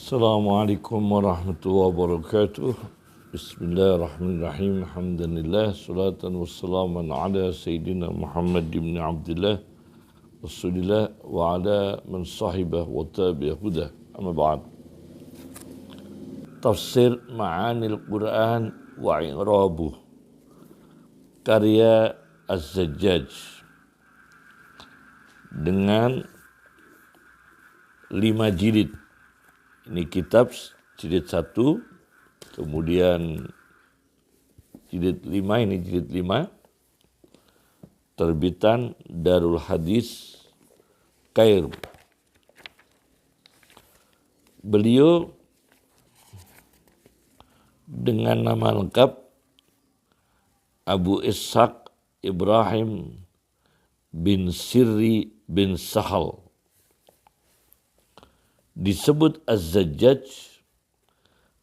Assalamualaikum warahmatullahi wabarakatuh. Bismillahirrahmanirrahim. Alhamdulillah. Salatan wassalaman ala Sayyidina Muhammad ibn Abdullah Rasulillah wa ala man sahibah wa tabi'ah hudah. Amma ba'd. Tafsir Ma'anil Quran wa I'rabuh, karya Az-Zajjaj, dengan 5 jilid. Ini kitab jilid 1, kemudian jilid 5, ini jilid 5, terbitan Darul Hadis Kairo. Beliau dengan nama lengkap Abu Ishaq Ibrahim bin Sirri bin Sahal. Disebut Az-Zajjaj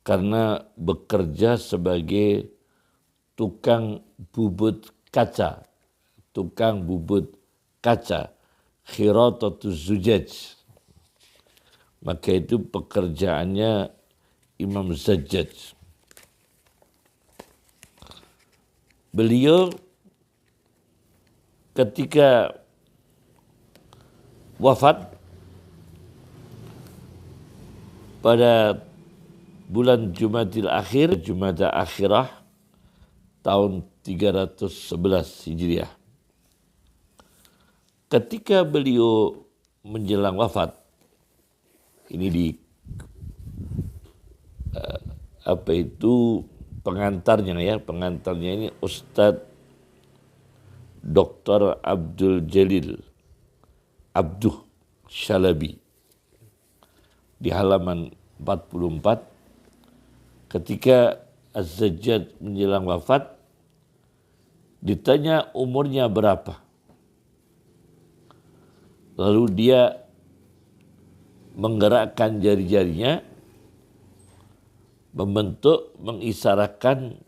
karena bekerja sebagai tukang bubut kaca, khiratatuz zujaj. Maka itu pekerjaannya Imam Zajjaj. Beliau ketika wafat pada bulan Jumadil Akhirah tahun 311 Hijriah. Ketika beliau menjelang wafat, ini di pengantarnya ini Ustadz Dr. Abdul Jalil Abduh Shalabi. Di halaman 44, ketika Az-Zajjaj menjelang wafat, ditanya umurnya berapa. Lalu dia menggerakkan jari-jarinya, mengisyaratkan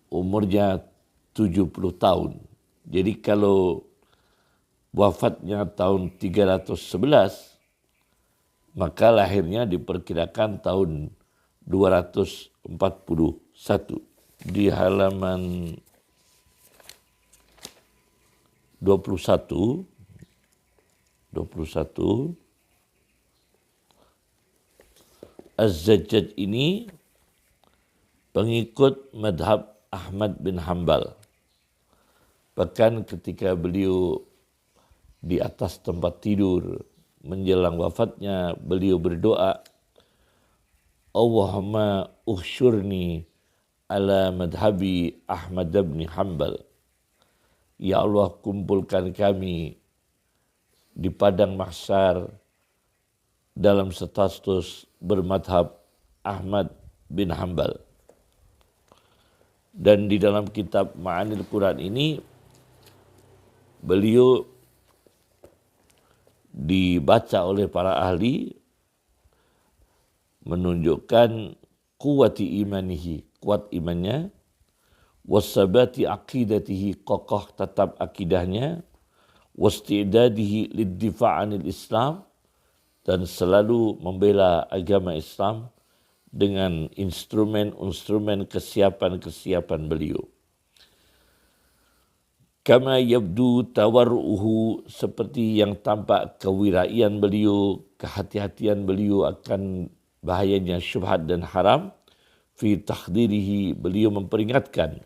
umurnya 70 tahun. Jadi kalau wafatnya tahun 311, maka lahirnya diperkirakan tahun 241. Di halaman 21 Az-Zajjaj ini pengikut madhab Ahmad bin Hanbal. Bahkan ketika beliau di atas tempat tidur menjelang wafatnya, beliau berdoa, Allahumma uhsyurni ala madhabi Ahmad bin Hanbal. Ya Allah, kumpulkan kami di padang mahsyar dalam status bermadhab Ahmad bin Hanbal. Dan di dalam kitab Ma'anil Quran ini, beliau dibaca oleh para ahli menunjukkan kuat imannya, wasabati aqidatihi, kokoh tetap akidahnya, wastidadihi liddifa' anil Islam, dan selalu membela agama Islam dengan instrumen kesiapan beliau. Kama yabdu tawarruhu, seperti yang tampak kewiraian beliau, kehati-hatian beliau akan bahayanya syubhat dan haram. Fi takhdirihi, beliau memperingatkan,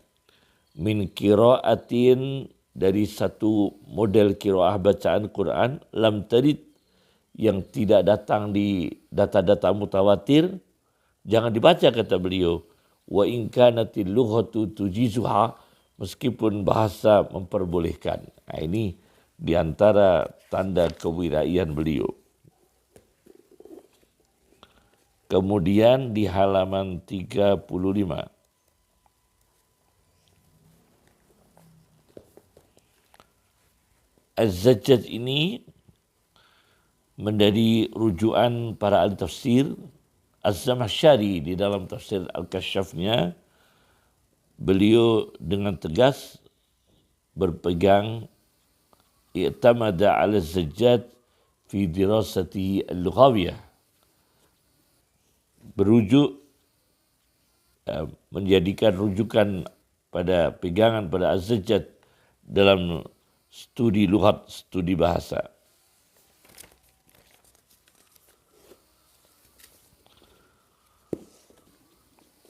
min qiraatin, dari satu model qiraah bacaan Quran, lam tarid, yang tidak datang di data-data mutawatir, jangan dibaca, kata beliau. Wa in kanatil lughatu tujizuha, meskipun bahasa memperbolehkan. Nah, ini diantara tanda kewiraian beliau. Kemudian di halaman 35, Az-Zajjaj ini menjadi rujukan para ahli tafsir. Az-Zamakhsyari di dalam tafsir Al-Kasyafnya, beliau dengan tegas berpegang i'tamada 'ala Az-Zajjaj fi dirasatihi al-lughawiyah, berujuk, menjadikan rujukan pada pegangan pada Az-Zajjaj dalam studi lughat, studi bahasa.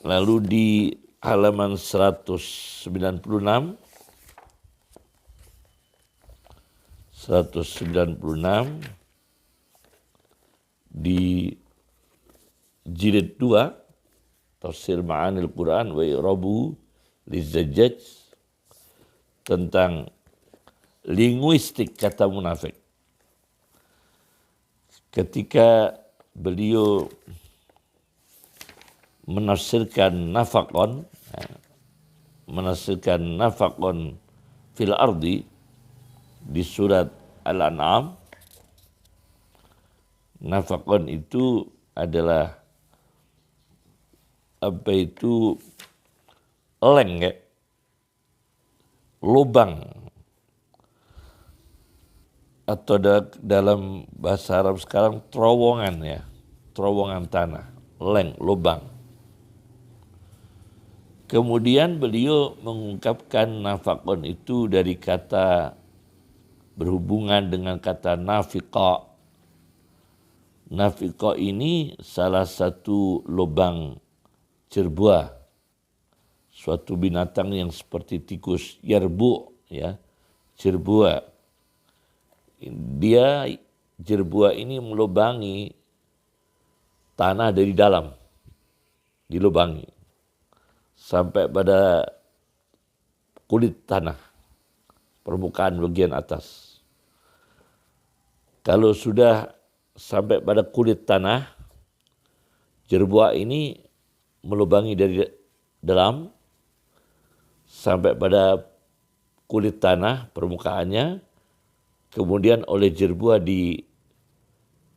Lalu di halaman 196 di jilid 2 Tafsir Ma'anil Quran wa I'rabuhu liz-Zajjaj tentang linguistik kata munafik. Ketika beliau menafsirkan nafaqon fil ardi di surat Al-An'am. Nafaqon itu adalah leng, lubang, atau dalam bahasa Arab sekarang terowongan, terowongan tanah, leng, lubang. Kemudian beliau mengungkapkan nafaqon itu dari kata berhubungan dengan kata nafiqa. Nafiqa ini salah satu lubang jerbua, suatu binatang yang seperti tikus, yerbu, jerbua. Dia jerbua ini melubangi tanah dari dalam, dilubangi sampai pada kulit tanah, permukaan bagian atas. Kalau sudah sampai pada kulit tanah, jerbua ini melubangi dari dalam sampai pada kulit tanah, permukaannya, kemudian oleh jerbua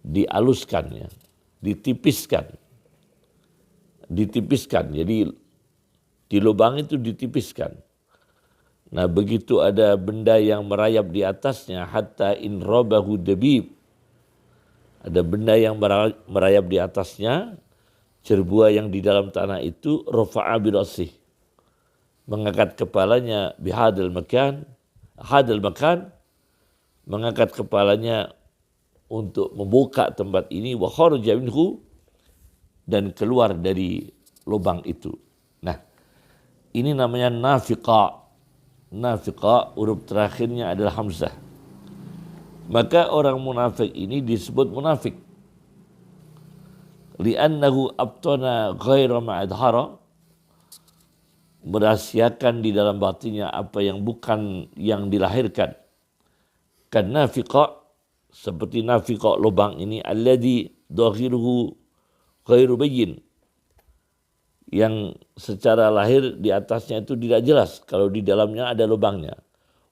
dialuskan, ditipiskan. Jadi di lubang itu ditipiskan. Nah, begitu ada benda yang merayap di atasnya, hatta in rabahu dabib, ada benda yang merayap di atasnya, jerbua yang di dalam tanah itu, rafa'a birasih, mengangkat kepalanya bihadal makan, mengangkat kepalanya untuk membuka tempat ini, wa kharaja minhu, dan keluar dari lubang itu. Nah, ini namanya nafiqa. Nafiqa, huruf terakhirnya adalah hamzah. Maka orang munafik ini disebut munafik. Li'annahu abtana ghaira ma'adhara, merahasiakan di dalam batinnya apa yang bukan yang dilahirkan. Kan nafiqa, seperti nafiqa lubang ini, alladhi dhahiruhu ghairu bayyin, yang secara lahir di atasnya itu tidak jelas kalau di dalamnya ada lubangnya.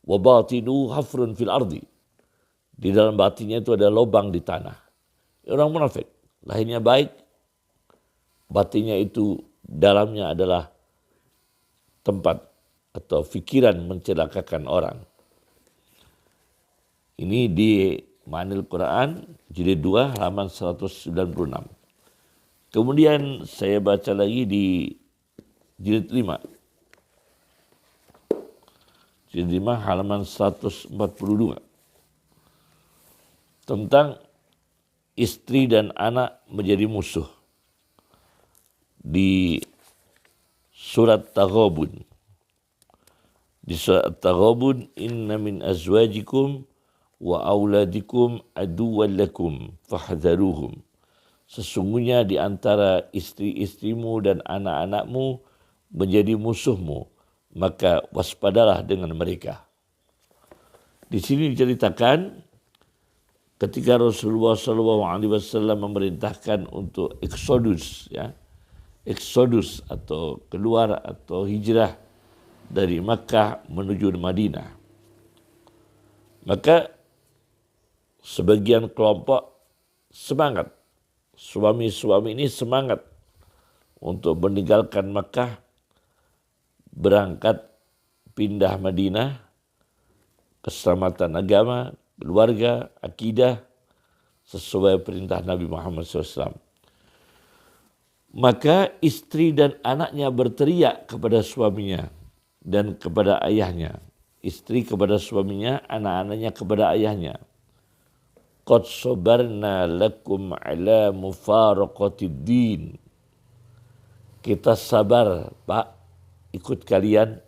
Wa batinu hafrun fil ardi, di dalam batinnya itu ada lubang di tanah. Orang munafik, lahirnya baik, batinnya itu dalamnya adalah tempat atau fikiran mencelakakan orang. Ini di Ma'anil Quran jilid 2 halaman 196. Kemudian saya baca lagi di jilid 5. Jilid 5 halaman 142. Tentang istri dan anak menjadi musuh. Di surat Taghabun. Di surat Taghabun, inna min azwajikum wa auladikum aduwwan lakum fahdharuhum. Sesungguhnya di antara istri-istrimu dan anak-anakmu menjadi musuhmu, maka waspadalah dengan mereka. Di sini diceritakan ketika Rasulullah SAW memerintahkan untuk eksodus, eksodus atau keluar atau hijrah dari Makkah menuju Madinah. Maka sebagian kelompok semangat, suami-suami ini semangat untuk meninggalkan Makkah, berangkat pindah Madinah, keselamatan agama, keluarga, akidah, sesuai perintah Nabi Muhammad SAW. Maka istri dan anaknya berteriak kepada suaminya dan kepada ayahnya. Istri kepada suaminya, anak-anaknya kepada ayahnya. Qad sabarna lakum ala mufaraqatid din. Kita sabar, Pak, ikut kalian,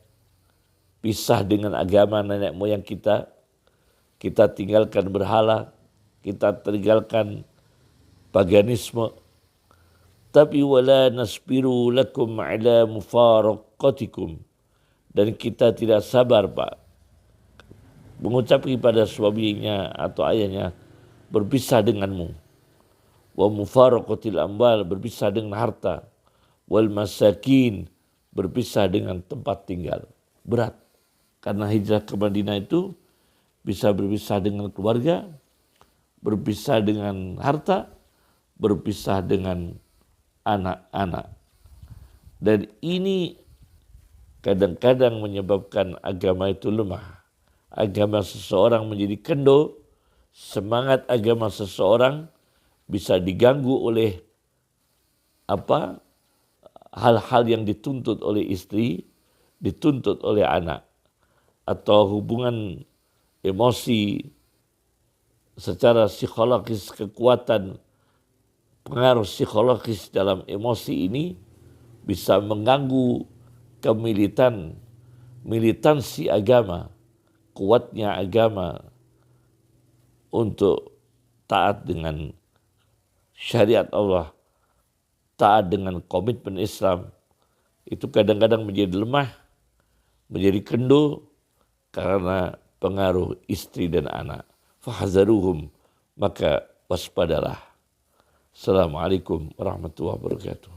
pisah dengan agama nenek moyang kita tinggalkan berhala, kita tinggalkan paganisme. Tapi wala nasbiru lakum ala mufaraqatikum. Dan kita tidak sabar, Pak, mengucap kepada suaminya atau ayahnya, berpisah denganmu. Wa mufaraqatil amwal, berpisah dengan harta. Wal masakin, berpisah dengan tempat tinggal. Berat. Karena hijrah ke Madinah itu bisa berpisah dengan keluarga, berpisah dengan harta, berpisah dengan anak-anak. Dan ini kadang-kadang menyebabkan agama itu lemah. Agama seseorang menjadi kendor, semangat agama seseorang bisa diganggu oleh hal-hal yang dituntut oleh istri, dituntut oleh anak, atau hubungan emosi secara psikologis, kekuatan pengaruh psikologis dalam emosi ini bisa mengganggu militansi agama, kuatnya agama untuk taat dengan syariat Allah, taat dengan komitmen Islam, itu kadang-kadang menjadi lemah, menjadi kendor karena pengaruh istri dan anak. Fahazaruhum, maka waspadalah. Assalamualaikum warahmatullahi wabarakatuh.